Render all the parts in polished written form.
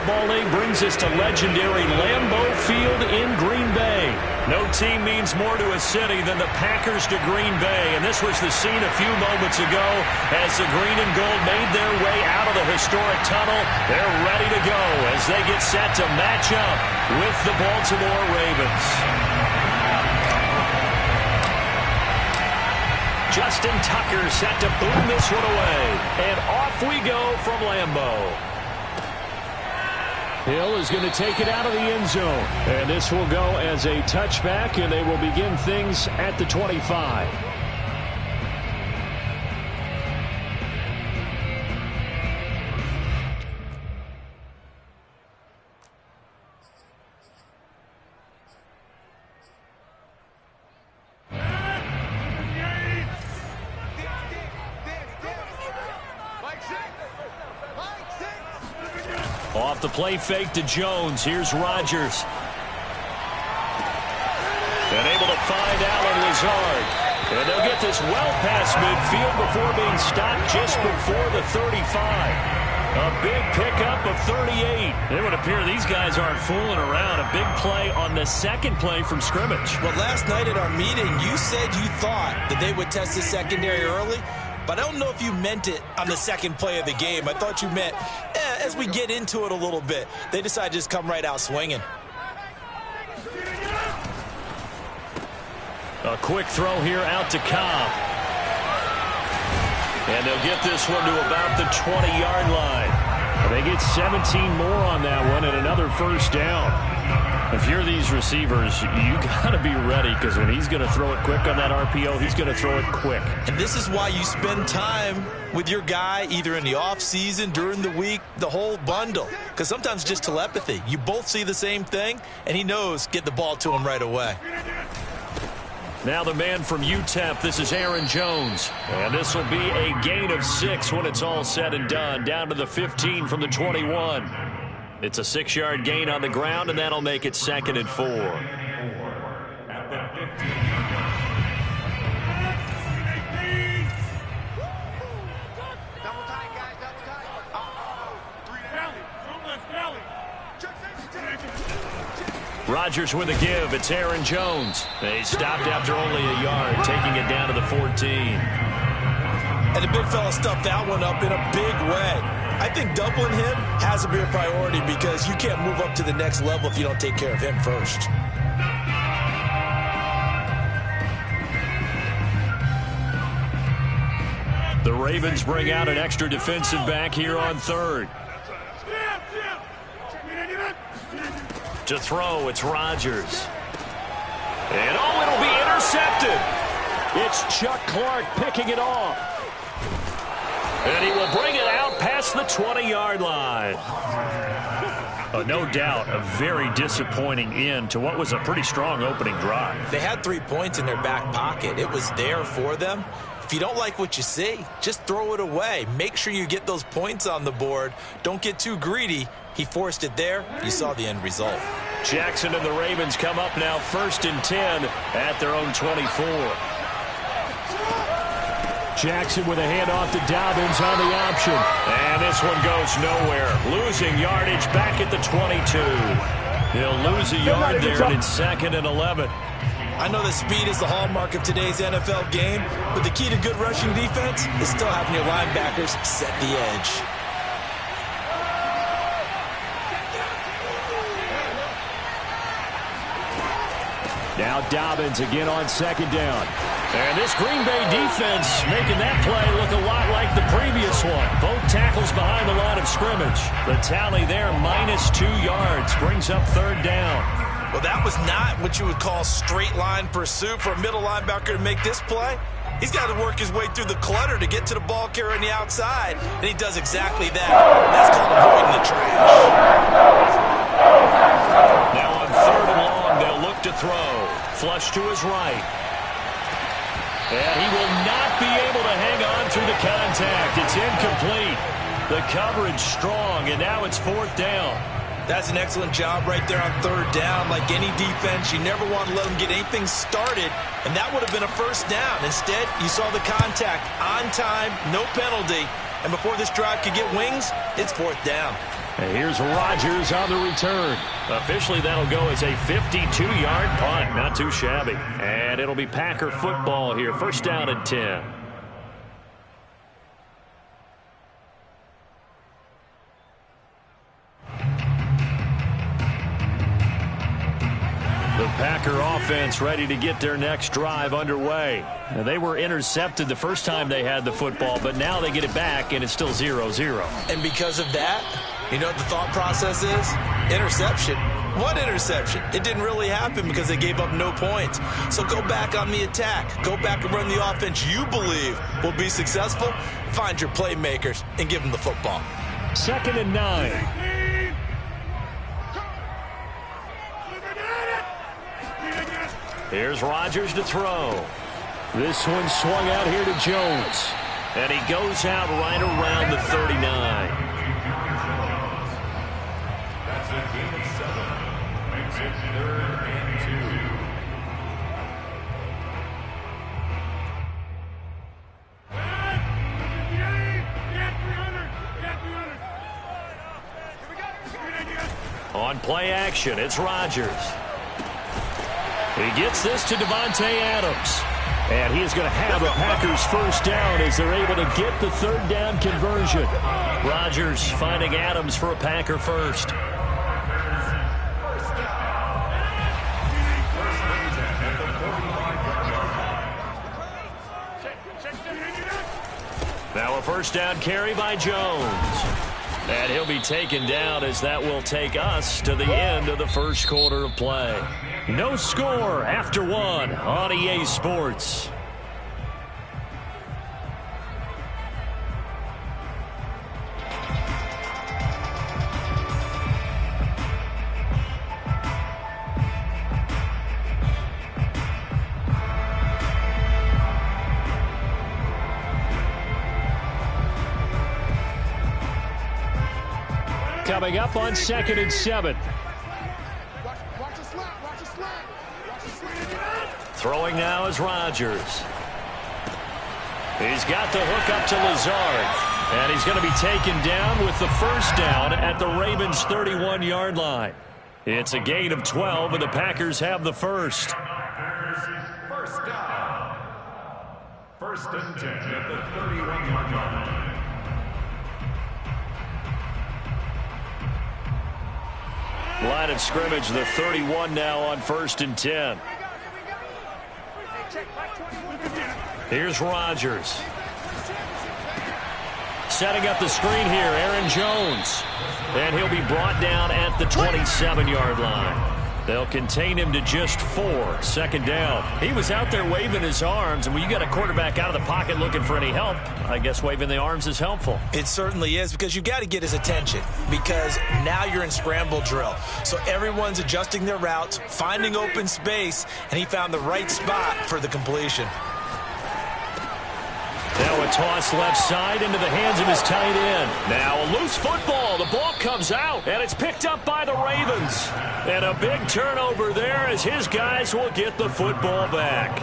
Football League brings us to legendary Lambeau Field in Green Bay. No team means more to a city than the Packers to Green Bay, and this was the scene a few moments ago as the green and gold made their way out of the historic tunnel. They're ready to go as they get set to match up with the Baltimore Ravens. Justin Tucker set to boom this one away, and off we go from Lambeau. Hill is going to take it out of the end zone. And this will go as a touchback, and they will begin things at the 25. Off the play fake to Jones. Here's Rodgers. And able to find Allen Lazard. And they'll get this well past midfield before being stopped just before the 35. A big pickup of 38. It would appear these guys aren't fooling around. A big play on the second play from scrimmage. Well, last night at our meeting, you said you thought that they would test the secondary early. But I don't know if you meant it on the second play of the game. I thought you meant as we get into it a little bit. They decided to just come right out swinging. A quick throw here out to Cobb. And they'll get this one to about the 20-yard line. They get 17 more on that one and another first down. If you're these receivers, you got to be ready because when he's going to throw it quick on that RPO, he's going to throw it quick. And this is why you spend time with your guy either in the offseason, during the week, the whole bundle. Because sometimes just telepathy. You both see the same thing, and he knows get the ball to him right away. Now the man from UTEP, this is Aaron Jones. And this will be a gain of 6 when it's all said and done. Down to the 15 from the 21. It's a 6-yard gain on the ground, and that'll make it 2nd and 4. Rodgers with a give. It's Aaron Jones. They stopped after only a yard, taking it down to the 14. And the big fella stuffed that one up in a big way. I think doubling him has to be a priority because you can't move up to the next level if you don't take care of him first. The Ravens bring out an extra defensive back here on 3rd. To throw, it's Rodgers. And it'll be intercepted. It's Chuck Clark picking it off. And he will bring it out past the 20-yard line. No doubt a very disappointing end to what was a pretty strong opening drive. They had 3 points in their back pocket. It was there for them. If you don't like what you see, just throw it away. Make sure you get those points on the board. Don't get too greedy. He forced it there. You saw the end result. Jackson and the Ravens come up now 1st and 10 at their own 24. Jackson with a handoff to Dobbins on the option. And this one goes nowhere. Losing yardage back at the 22. He'll lose a yard there, and it's 2nd and 11. I know that speed is the hallmark of today's NFL game, but the key to good rushing defense is still having your linebackers set the edge. Now Dobbins again on 2nd down. And this Green Bay defense making that play look a lot like the previous one. Both tackles behind the line of scrimmage. The tally there, -2 yards, brings up 3rd down. Well, that was not what you would call straight line pursuit for a middle linebacker to make this play. He's got to work his way through the clutter to get to the ball carrier on the outside, and he does exactly that. That's called avoiding the trash. Now on 3rd and long, they'll look to throw. Flush to his right. And he will not be able to hang on through the contact. It's incomplete. The coverage strong, and now it's 4th down. That's an excellent job right there on 3rd down. Like any defense, you never want to let them get anything started, and that would have been a 1st down. Instead, you saw the contact on time, no penalty, And before this drive could get wings, it's fourth down. And here's Rodgers on the return. Officially, that'll go as a 52-yard punt. Not too shabby. And it'll be Packer football here. First down and 10. The Packer offense ready to get their next drive underway. Now, they were intercepted the first time they had the football, but now they get it back, and it's still 0-0. And because of that, you know what the thought process is? Interception. What interception? It didn't really happen because they gave up no points. So go back on the attack. Go back and run the offense you believe will be successful. Find your playmakers and give them the football. 2nd and 9. Here's Rodgers to throw. This one swung out here to Jones. And he goes out right around the 39. That's a gain of 7. Makes it 3rd and 2. On play action, it's Rodgers. He gets this to Davante Adams. And he is going to have the Packers first down as they're able to get the 3rd down conversion. Rodgers finding Adams for a Packer first. Now a first down carry by Jones. And he'll be taken down as that will take us to the end of the first quarter of play. No score after 1 on EA Sports. Coming up on 2nd and 7. Throwing now is Rodgers. He's got the hook up to Lazard. And he's going to be taken down with the first down at the Ravens' 31-yard line. It's a gain of 12, and the Packers have the first. First down. 1st and 10 at the 31-yard line. Line of scrimmage, the 31 now on 1st and 10. Here's Rodgers. Setting up the screen here, Aaron Jones. And he'll be brought down at the 27-yard line. They'll contain him to just 4. 2nd down. He was out there waving his arms, and when you got a quarterback out of the pocket looking for any help, I guess waving the arms is helpful. It certainly is, because you've got to get his attention, because now you're in scramble drill. So everyone's adjusting their routes, finding open space, and he found the right spot for the completion. Now a toss left side into the hands of his tight end. Now a loose football. The ball comes out, and it's picked up by the Ravens. And a big turnover there as his guys will get the football back.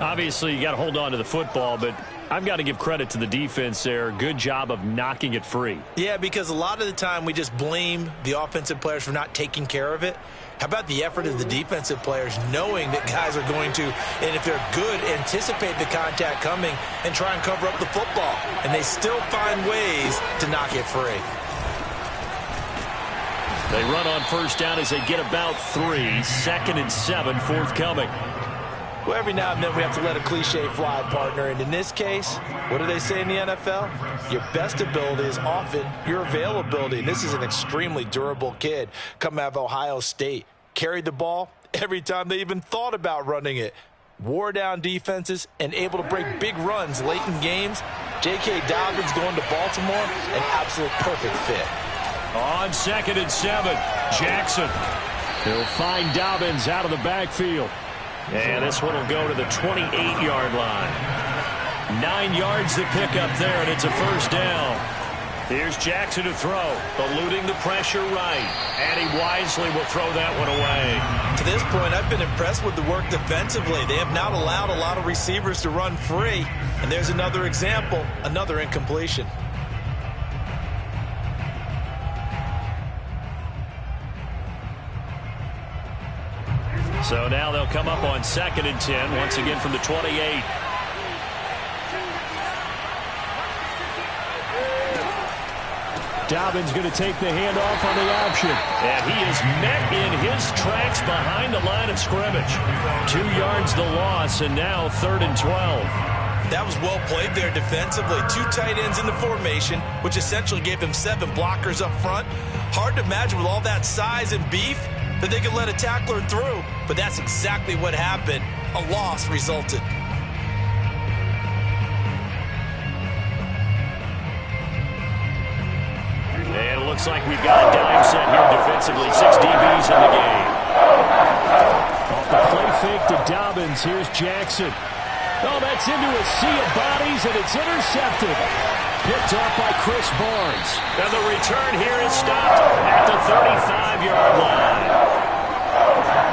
Obviously, you got to hold on to the football, but I've got to give credit to the defense there. Good job of knocking it free. Yeah, because a lot of the time we just blame the offensive players for not taking care of it. How about the effort of the defensive players knowing that guys are going to, and if they're good, anticipate the contact coming and try and cover up the football. And they still find ways to knock it free. They run on first down as they get about 3. 2nd and 7 forthcoming. Well, every now and then we have to let a cliche fly, partner. And in this case, what do they say in the NFL? Your best ability is often your availability. And this is an extremely durable kid coming out of Ohio State. Carried the ball every time they even thought about running it. Wore down defenses and able to break big runs late in games. J.K. Dobbins going to Baltimore, an absolute perfect fit. On 2nd and 7, Jackson. He'll find Dobbins out of the backfield. And this one will go to the 28-yard line. 9 yards to pick up there, and it's a first down. Here's Jackson to throw, eluding the pressure right. And he wisely will throw that one away. To this point, I've been impressed with the work defensively. They have not allowed a lot of receivers to run free. And there's another example, another incompletion. So now they'll come up on 2nd and 10, once again from the 28. Dobbins going to take the handoff on the option. And he is met in his tracks behind the line of scrimmage. 2 yards the loss, and now 3rd and 12. That was well played there defensively. 2 tight ends in the formation, which essentially gave them 7 blockers up front. Hard to imagine with all that size and beef that they could let a tackler through, but that's exactly what happened. A loss resulted. And it looks like we've got a dime set here defensively. 6 DBs in the game. Off the play fake to Dobbins. Here's Jackson. Oh, that's into a sea of bodies, and it's intercepted. Picked off by Chris Barnes. And the return here is stopped at the 35-yard line.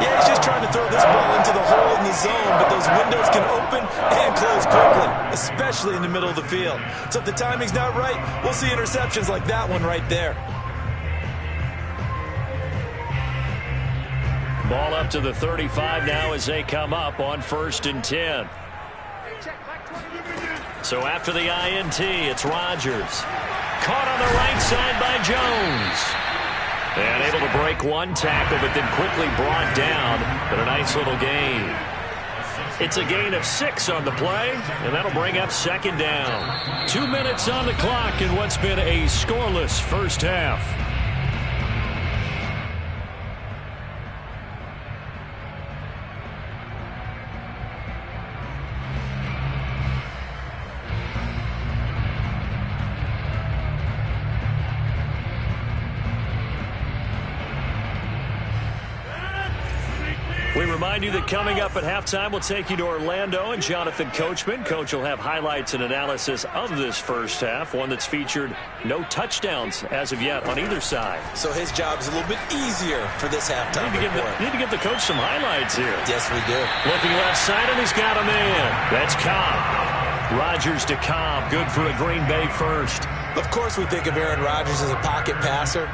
Yeah, he's just trying to throw this ball into the hole in the zone, but those windows can open and close quickly, especially in the middle of the field. So if the timing's not right, we'll see interceptions like that one right there. Ball up to the 35 now as they come up on 1st and 10. So after the INT, it's Rodgers. Caught on the right side by Jones. And able to break 1 tackle, but then quickly brought down. But a nice little gain. It's a gain of 6 on the play, and that'll bring up 2nd down. 2 minutes on the clock in what's been a scoreless first half. We remind you that coming up at halftime, we'll take you to Orlando and Jonathan Coachman. Coach will have highlights and analysis of this first half, one that's featured no touchdowns as of yet on either side. So his job is a little bit easier for this halftime report. Need to give the coach some highlights here. Yes, we do. Looking left side, and he's got a man. That's Cobb. Rodgers to Cobb. Good for a Green Bay first. Of course we think of Aaron Rodgers as a pocket passer.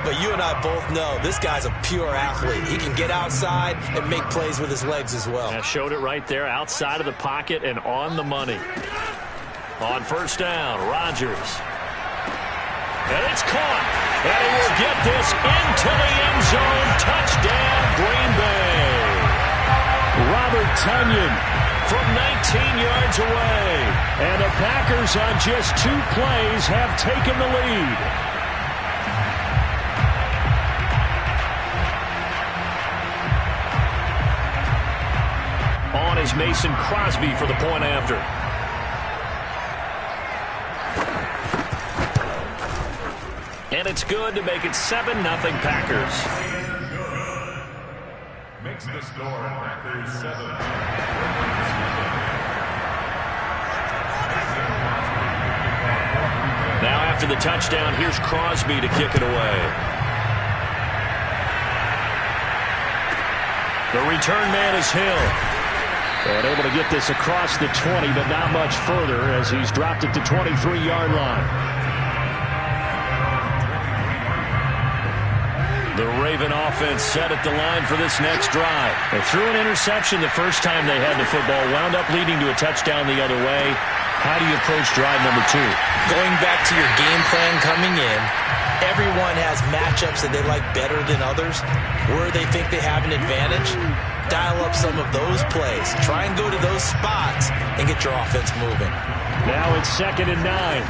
But you and I both know this guy's a pure athlete. He can get outside and make plays with his legs as well. I showed it right there, outside of the pocket and on the money. On 1st down, Rodgers. And it's caught. And he will get this into the end zone. Touchdown, Green Bay. Robert Tonyan from 19 yards away. And the Packers on just 2 plays have taken the lead. On is Mason Crosby for the point after. And it's good to make it 7-0 Packers. Makes the score Packers 7. Now after the touchdown, here's Crosby to kick it away. The return man is Hill. And able to get this across the 20, but not much further as he's dropped it to 23-yard line. The Raven offense set at the line for this next drive. They threw an interception the first time they had the football, wound up leading to a touchdown the other way. How do you approach drive number 2? Going back to your game plan coming in, everyone has matchups that they like better than others, where they think they have an advantage. Dial up some of those plays. Try and go to those spots and get your offense moving. Now it's 2nd and 9.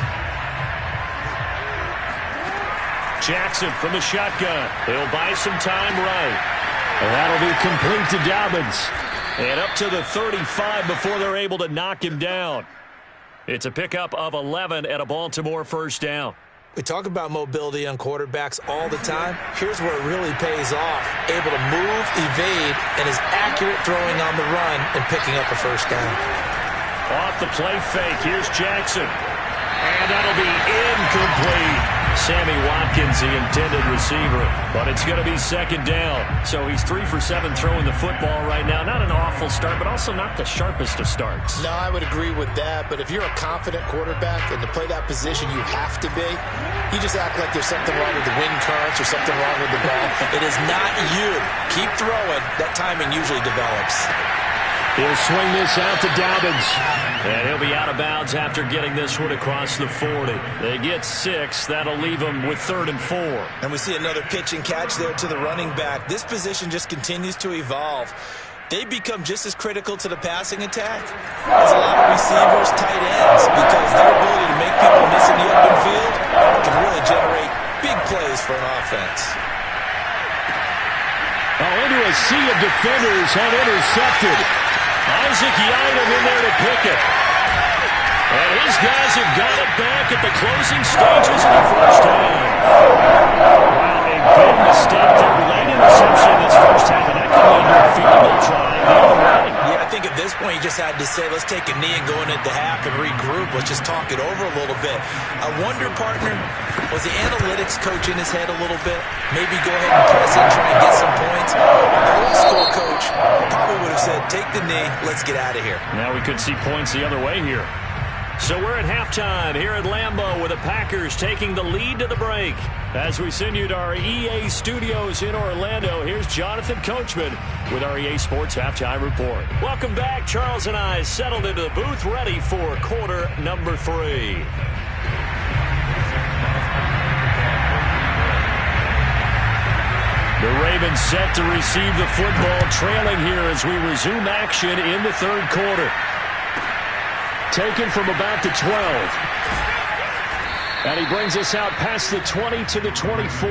Jackson from the shotgun. He'll buy some time right. And that'll be complete to Dobbins. And up to the 35 before they're able to knock him down. It's a pickup of 11 at a Baltimore 1st down. We talk about mobility on quarterbacks all the time. Here's where it really pays off. Able to move, evade, and is accurate throwing on the run and picking up a 1st down. Off the play fake, here's Jackson. And that'll be incomplete. Sammy Watkins, the intended receiver, but it's going to be second down. So he's 3 for 7 throwing the football right now. Not an awful start, but also not the sharpest of starts. No, I would agree with that, but if you're a confident quarterback and to play that position you have to be, you just act like there's something wrong with the wind currents or something wrong with the ball. It is not you. Keep throwing. That timing usually develops. He'll swing this out to Dobbins. And he'll be out of bounds after getting this one across the 40. They get 6. That'll leave them with 3rd and 4. And we see another pitch and catch there to the running back. This position just continues to evolve. They become just as critical to the passing attack as a lot of receivers, tight ends, because their ability to make people miss in the open field can really generate big plays for an offense. Oh, into a sea of defenders and intercepted. Isaac Yiadom in there to pick it. And his guys have got it back at the closing stages of the first half. Wow, a big mistake there. Late interception in this first half, and that could lead to a field goal try the other way. Yeah, I think at this point you just had to say, let's take a knee and go into the half and regroup. Let's just talk it over a little bit. I wonder, partner, was the analytics coach in his head a little bit? Maybe go ahead and press it, try and get some points. The old school coach probably would have said, take the knee, let's get out of here. Now we could see points the other way here. So we're at halftime here at Lambeau with the Packers taking the lead to the break. As we send you to our EA studios in Orlando, here's Jonathan Coachman with our EA Sports Halftime Report. Welcome back. Charles and I settled into the booth ready for quarter number 3. The Ravens set to receive the football, trailing here as we resume action in the third quarter. Taken from about the 12. And he brings us out past the 20 to the 24.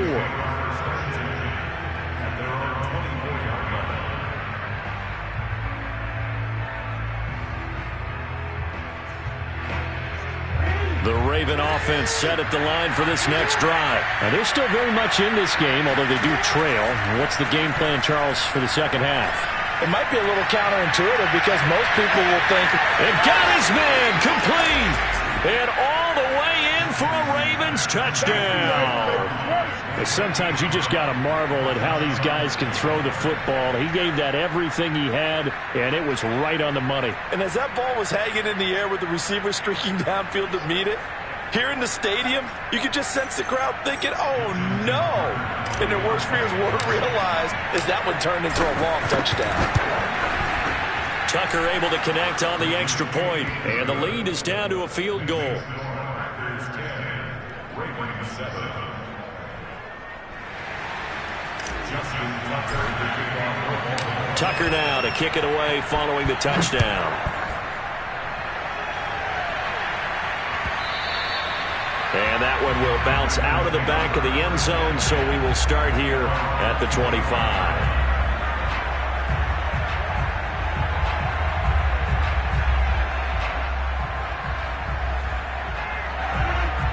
The Raven offense set at the line for this next drive. Now they're still very much in this game, although they do trail. What's the game plan, Charles, for the second half? It might be a little counterintuitive because most people will think, it got his man complete. And all the way in for a Ravens touchdown. But sometimes you just got to marvel at how these guys can throw the football. He gave that everything he had, and it was right on the money. and as that ball was hanging in the air with the receiver streaking downfield to meet it, here in the stadium, you could just sense the crowd thinking, oh, no. And their worst fears were realized as that one turned into a long touchdown. Tucker able to connect on the extra point, and the lead is down to a field goal. Tucker now to kick it away following the touchdown. And that one will bounce out of the back of the end zone, so we will start here at the 25.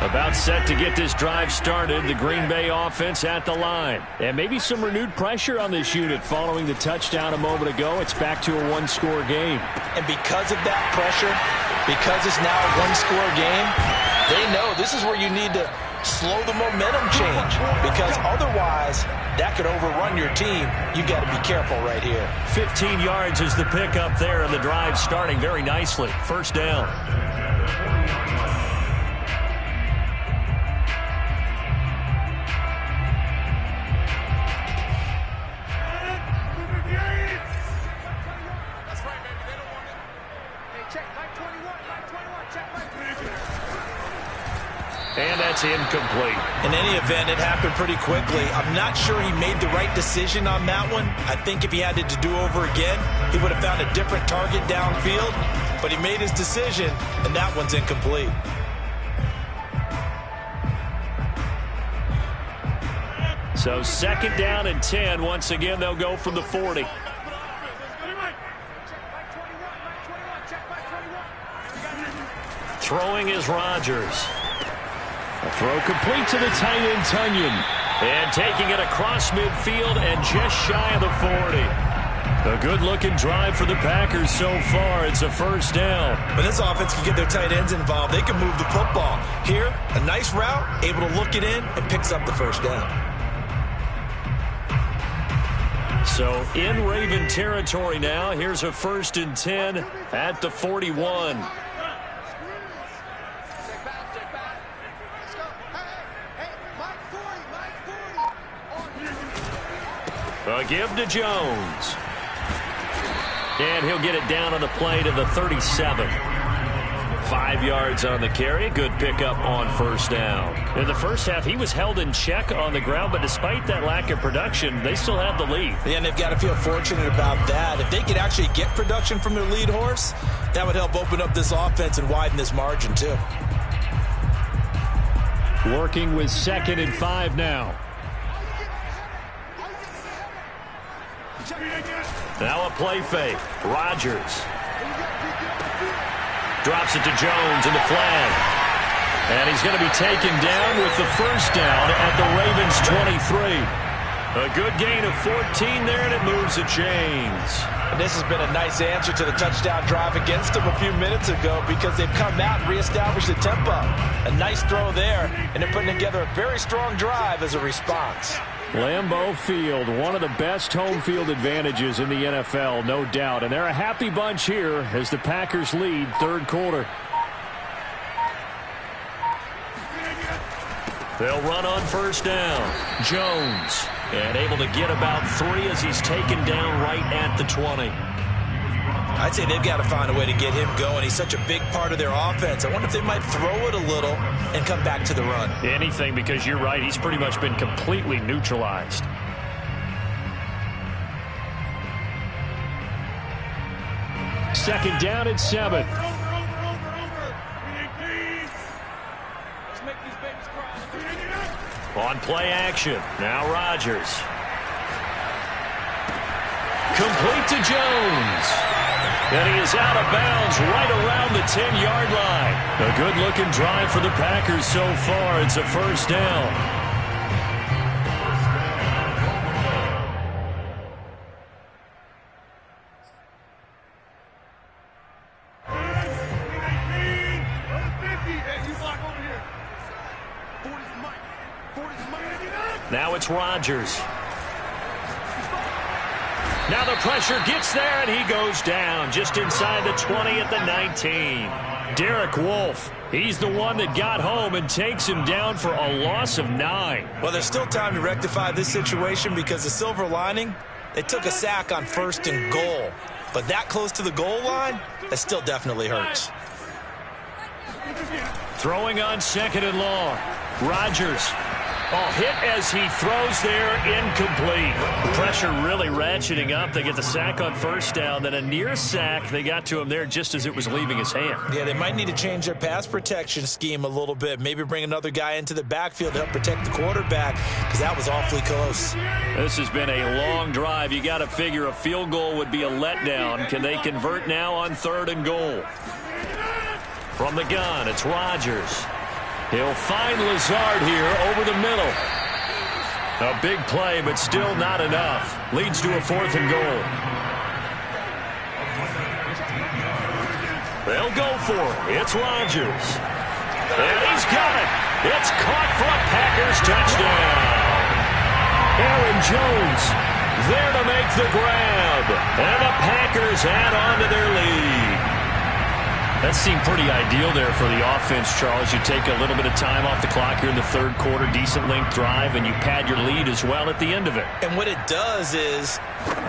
About set to get this drive started, the Green Bay offense at the line. And maybe some renewed pressure on this unit following the touchdown a moment ago. It's back to a one-score game. And because of that pressure, because it's now a one-score game, they know this is where you need to slow the momentum change, because otherwise that could overrun your team. You got to be careful right here. 15 yards is the pickup there, and the drive starting very nicely. First down. And that's incomplete. In any event, it happened pretty quickly. I'm not sure he made the right decision on that one. I think if he had it to do over again, he would have found a different target downfield. But he made his decision, and that one's incomplete. So second down and 10. Once again, they'll go from the 40. Throwing is Rodgers. A throw complete to the tight end, Tunyon. And taking it across midfield and just shy of the 40. A good-looking drive for the Packers so far. It's a first down. When this offense can get their tight ends involved, they can move the football. Here, a nice route, able to look it in, and picks up the first down. So in Raven territory now. Here's a 1st and 10 at the 41. A give to Jones. And he'll get it down on the play to the 37. 5 yards on the carry. Good pickup on first down. In the first half, he was held in check on the ground, but despite that lack of production, they still have the lead. Yeah, and they've got to feel fortunate about that. If they could actually get production from their lead horse, that would help open up this offense and widen this margin too. Working with 2nd and 5 now. Now a play fake. Rodgers drops it to Jones in the flag. And he's going to be taken down with the first down at the Ravens 23. A good gain of 14 there, and it moves the chains. And this has been a nice answer to the touchdown drive against them a few minutes ago because they've come out and reestablished the tempo. A nice throw there, and they're putting together a very strong drive as a response. Lambeau Field, one of the best home field advantages in the NFL, no doubt. And they're a happy bunch here as the Packers lead 3rd quarter. They'll run on first down. Jones, and able to get about 3 as he's taken down right at the 20. I'd say they've got to find a way to get him going. He's such a big part of their offense. I wonder if they might throw it a little and come back to the run. Anything, because you're right. He's pretty much been completely neutralized. Second down and 7. On play action. Now Rodgers. Complete to Jones. And he is out of bounds right around the 10-yard line. A good-looking drive for the Packers so far. It's a first down. Now it's Rodgers. Now the pressure gets there, and he goes down just inside the 20 at the 19. Derek Wolfe, he's the one that got home and takes him down for a loss of 9. Well, there's still time to rectify this situation because the silver lining, they took a sack on 1st and goal. But that close to the goal line, that still definitely hurts. Throwing on 2nd and long. Rodgers. Oh, hit as he throws there, incomplete. Pressure really ratcheting up. They get the sack on first down, then a near sack. They got to him there just as it was leaving his hand. Yeah, they might need to change their pass protection scheme a little bit. Maybe bring another guy into the backfield to help protect the quarterback because that was awfully close. This has been a long drive. You got to figure a field goal would be a letdown. Can they convert now on 3rd and goal? From the gun, it's Rodgers. He'll find Lazard here over the middle. A big play, but still not enough. Leads to a 4th and goal. They'll go for it. It's Rodgers. And he's got it. It's caught for a Packers touchdown. Aaron Jones there to make the grab. And the Packers add on to their lead. That seemed pretty ideal there for the offense, Charles. You take a little bit of time off the clock here in the 3rd quarter, decent length drive, and you pad your lead as well at the end of it. And what it does is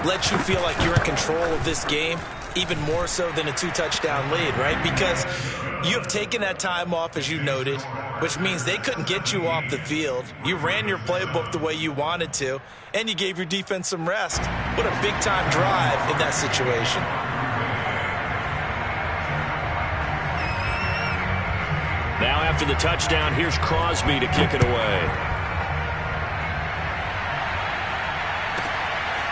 let you feel like you're in control of this game, even more so than a 2-touchdown lead, right? Because you have taken that time off, as you noted, which means they couldn't get you off the field. You ran your playbook the way you wanted to, and you gave your defense some rest. What a big-time drive in that situation. Now after the touchdown, here's Crosby to kick it away.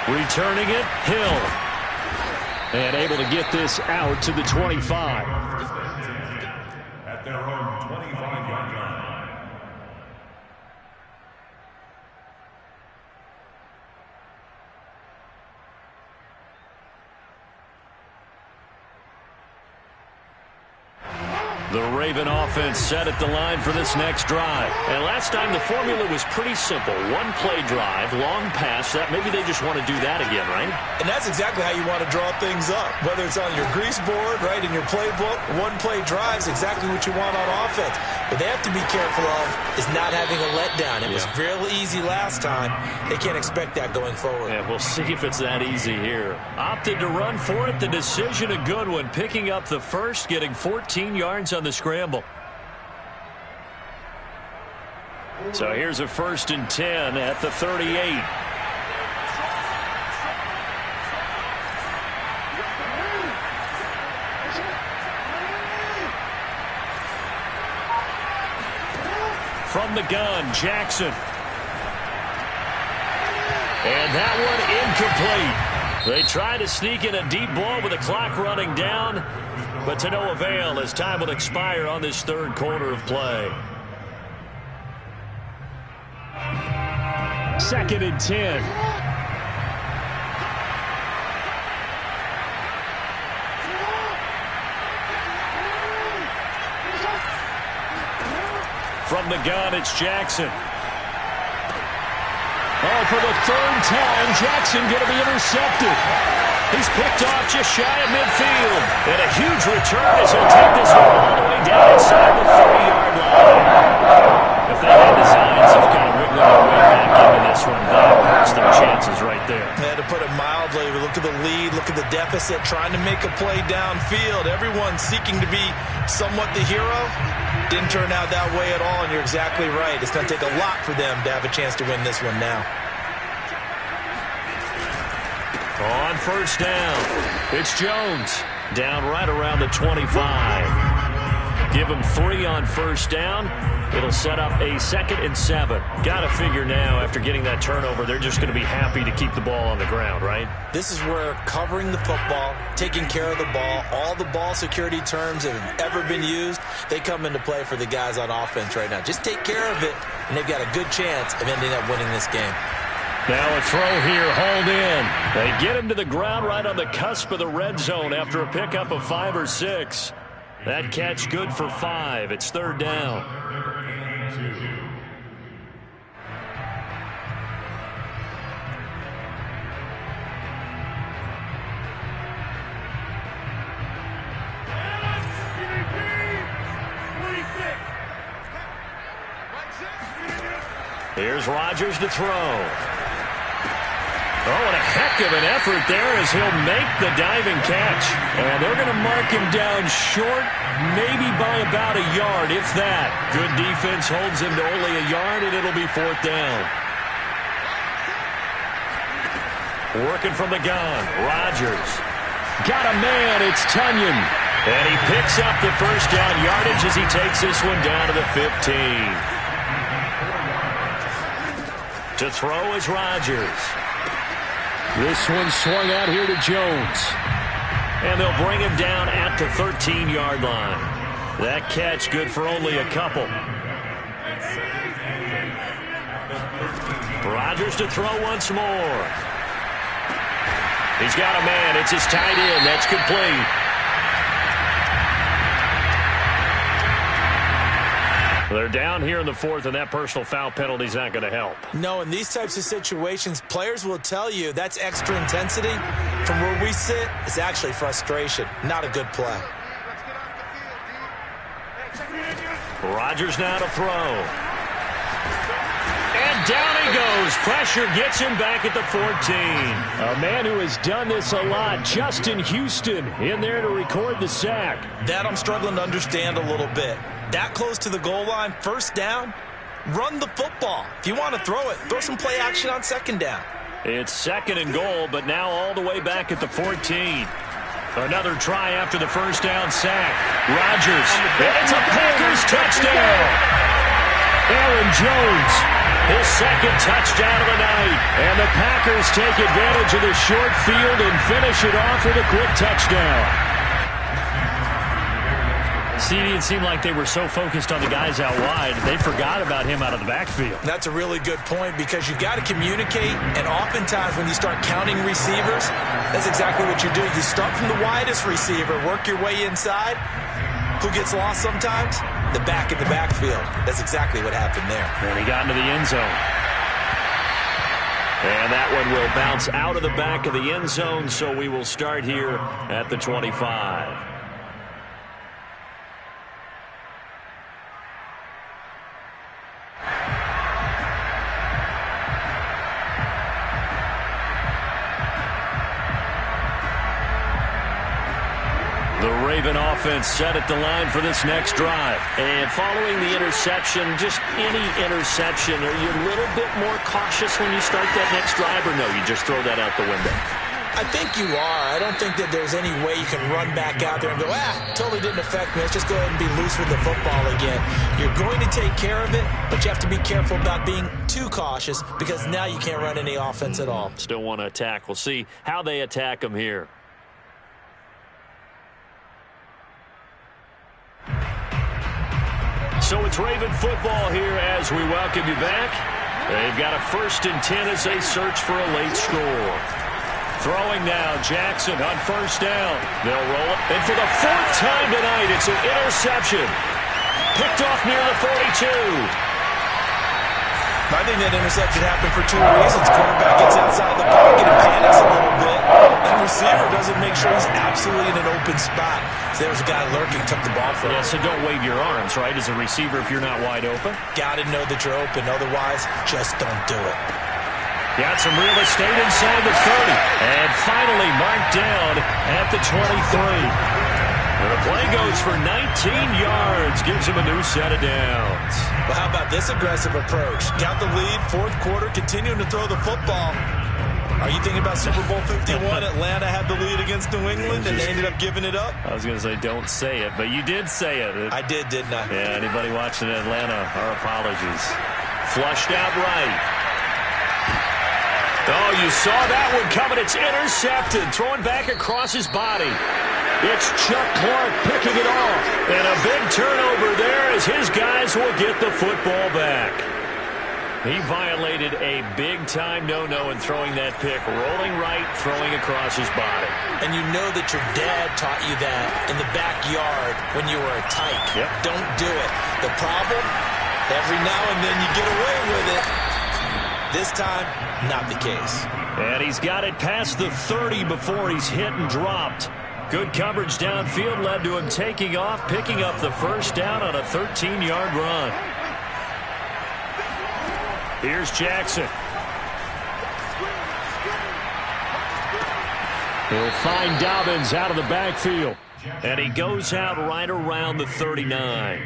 Returning it, Hill. And able to get this out to the 25. At their own 25-yard line. The Raven offense set at the line for this next drive. And last time the formula was pretty simple. One-play drive, long pass. That maybe they just want to do that again, right? And that's exactly how you want to draw things up. Whether it's on your grease board, right, in your playbook, one-play drive is exactly what you want on offense. What they have to be careful of is not having a letdown. It was real easy last time. They can't expect that going forward. Yeah, we'll see if it's that easy here. Opted to run for it. The decision a good one. Picking up the first, getting 14 yards on the scramble. So here's a 1st and 10 at the 38. From the gun, Jackson. And that one incomplete. They try to sneak in a deep ball with the clock running down, but to no avail as time will expire on this third quarter of play. 2nd and 10. From the gun, it's Jackson. Oh, for the 3rd time, Jackson going to be intercepted. He's picked off just shy of midfield. And a huge return as he'll take this one all the way down inside the 30-yard line. If they had designs of kind of wiggling their way back into this one, that hurts their chances right there. To put it mildly, we look at the lead, look at the deficit, trying to make a play downfield. Everyone seeking to be somewhat the hero. Didn't turn out that way at all, and you're exactly right. It's going to take a lot for them to have a chance to win this one now. On 1st down, it's Jones. Down right around the 25. Give him 3 on 1st down. It'll set up a 2nd and 7. Got to figure now, after getting that turnover, they're just going to be happy to keep the ball on the ground, right? This is where covering the football, taking care of the ball, all the ball security terms that have ever been used, they come into play for the guys on offense right now. Just take care of it, and they've got a good chance of ending up winning this game. Now a throw here, hauled in. They get him to the ground right on the cusp of the red zone after a pickup of 5 or 6. That catch good for 5. It's 3rd down. Here's Rodgers to throw. Oh, and a heck of an effort there as he'll make the diving catch. And they're going to mark him down short, maybe by about a yard, if that. Good defense holds him to only a yard, and it'll be 4th down. Working from the gun, Rodgers. Got a man, it's Tunyon. And he picks up the 1st down yardage as he takes this one down to the 15. To throw is Rodgers. This one swung out here to Jones. And they'll bring him down at the 13-yard line. That catch good for only a couple. Rodgers to throw once more. He's got a man. It's his tight end. That's complete. They're down here in the 4th, and that personal foul penalty is not going to help. No, in these types of situations, players will tell you that's extra intensity. From where we sit, it's actually frustration. Not a good play. Rodgers now to throw. And down he goes. Pressure gets him back at the 14. A man who has done this a lot, Justin Houston, in there to record the sack. That I'm struggling to understand a little bit. That close to the goal line, 1st down, run the football. If you want to throw it, throw some play action on 2nd down. It's 2nd and goal, but now all the way back at the 14. Another try after the 1st down sack. Rodgers, it's a Packers touchdown. Aaron Jones, his 2nd touchdown of the night. And the Packers take advantage of the short field and finish it off with a quick touchdown. It seemed like they were so focused on the guys out wide, they forgot about him out of the backfield. That's a really good point because you've got to communicate, and oftentimes when you start counting receivers, that's exactly what you do. You start from the widest receiver, work your way inside, who gets lost sometimes? The back in the backfield. That's exactly what happened there. And he got into the end zone. And that one will bounce out of the back of the end zone, so we will start here at the 25. The Raven offense set at the line for this next drive. And following the interception, just any interception, are you a little bit more cautious when you start that next drive, or no, you just throw that out the window? I think you are. I don't think that there's any way you can run back out there and go, totally didn't affect me. Let's just go ahead and be loose with the football again. You're going to take care of it, but you have to be careful about being too cautious because now you can't run any offense at all. Still want to attack. We'll see how they attack them here. So it's Raven football here as we welcome you back. They've got a 1st and 10 as they search for a late score. Throwing now, Jackson on 1st down. They'll roll it. And for the 4th time tonight, it's an interception. Picked off near the 42. I think that interception happened for 2 reasons. Quarterback gets outside the pocket and panics a little bit. And receiver doesn't make sure he's absolutely in an open spot. So there was a guy lurking, took the ball from him. Yeah, so don't wave your arms, right, as a receiver if you're not wide open. Got to know that you're open. Otherwise, just don't do it. Got some real estate inside the 30. And finally marked down at the 23. And the play goes for 19 yards, gives him a new set of downs. Well, how about this aggressive approach? Got the lead, 4th quarter, continuing to throw the football. Are you thinking about Super Bowl 51? Atlanta had the lead against New England, and they ended up giving it up? I was going to say don't say it, but you did say it. I did, didn't I? Yeah, anybody watching Atlanta, our apologies. Flushed out right. Oh, you saw that one coming. It's intercepted. Throwing back across his body. It's Chuck Clark picking it off. And a big turnover there as his guys will get the football back. He violated a big-time no-no in throwing that pick. Rolling right, throwing across his body. And you know that your dad taught you that in the backyard when you were a tyke. Yep. Don't do it. The problem, every now and then you get away with it. This time, not the case. And he's got it past the 30 before he's hit and dropped. Good coverage downfield led to him taking off, picking up the 1st down on a 13-yard run. Here's Jackson. He'll find Dobbins out of the backfield. And he goes out right around the 39.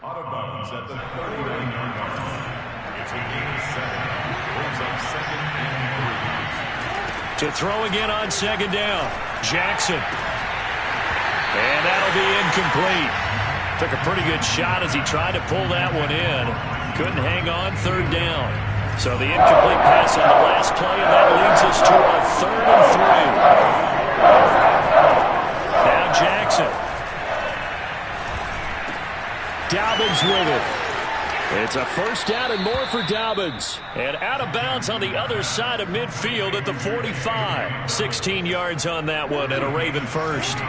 Out of bounds at the 39-yard line. It's a gain of 7. Brings up 2nd and 3. To throw again on 2nd down. Jackson. And that'll be incomplete. Took a pretty good shot as he tried to pull that one in. Couldn't hang on 3rd down. So the incomplete pass on the last play, and that leads us to a 3rd and 3. Now Jackson. Dobbins with it. It's a 1st down and more for Dobbins. And out of bounds on the other side of midfield at the 45. 16 yards on that one and a Raven 1st.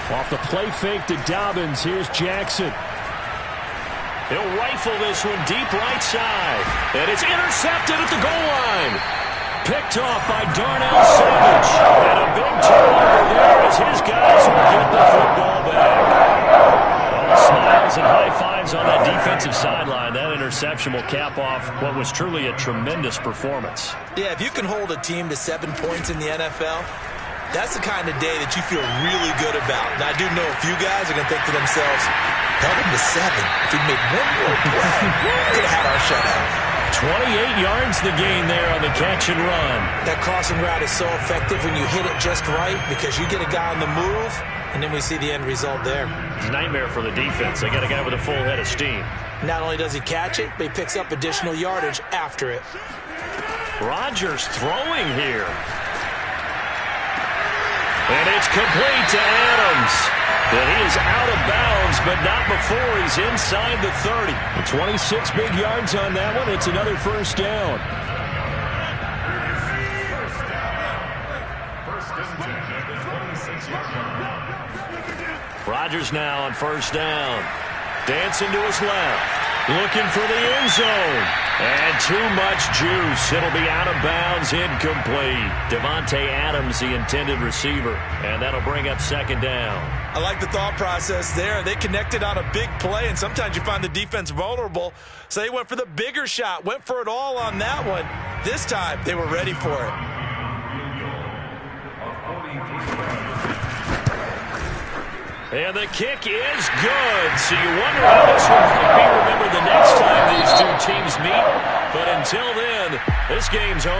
Off the play fake to Dobbins, here's Jackson. He'll rifle this one deep right side. And it's intercepted at the goal line. Picked off by Darnell Savage. And a big turnover there as his guys will get the football back. All the smiles and high fives on that defensive sideline. That interception will cap off what was truly a tremendous performance. Yeah, if you can hold a team to 7 points in the NFL, that's the kind of day that you feel really good about. Now, I do know a few guys are going to think to themselves, held him to 7. If he'd made one more play, we could have had our shutout. 28 yards the gain there on the catch and run. That crossing route is so effective when you hit it just right because you get a guy on the move, and then we see the end result there. It's a nightmare for the defense. They got a guy with a full head of steam. Not only does he catch it, but he picks up additional yardage after it. Rodgers throwing here. And it's complete to Adams. And he is out of bounds, but not before he's inside the 30. 26 big yards on that one. It's another 1st down. Rodgers now on first down. Dancing to his left. Looking for the end zone. And too much juice. It'll be out of bounds, incomplete. Devontae Adams, the intended receiver. And that'll bring up second down. I like the thought process there. They connected on a big play, and sometimes you find the defense vulnerable. So they went for the bigger shot, went for it all on that one. This time, they were ready for it. And the kick is good. So you wonder how this one will be remembered the next time these two teams meet. But until then, this game's over.